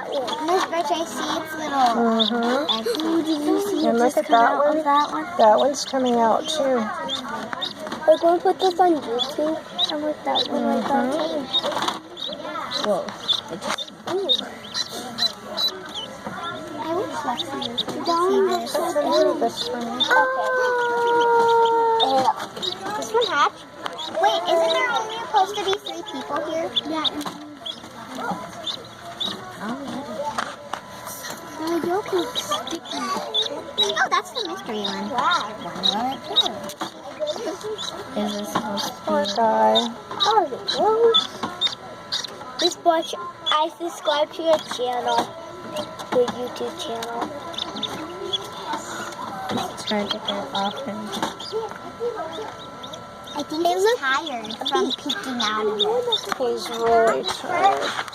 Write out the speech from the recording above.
that one. Miss Burch, I see its little eggs. Did you see And it look just at come that out one. of that one? That one's coming out too. We're going to put this on YouTube. And with that one right there. Whoa. I wish Lexi was going to see this. This one. This one hatched? Wait, isn't there only supposed to be 3 people here? Yeah. The yolk looks sticky. Oh, that's the mystery one. Wow. Is this supposed to be? Poor guy. Oh, the gross. This Burch, I subscribe to your channel. Your YouTube channel. He's trying to get off him. I think he's tired from peeking out of it. He's really tired.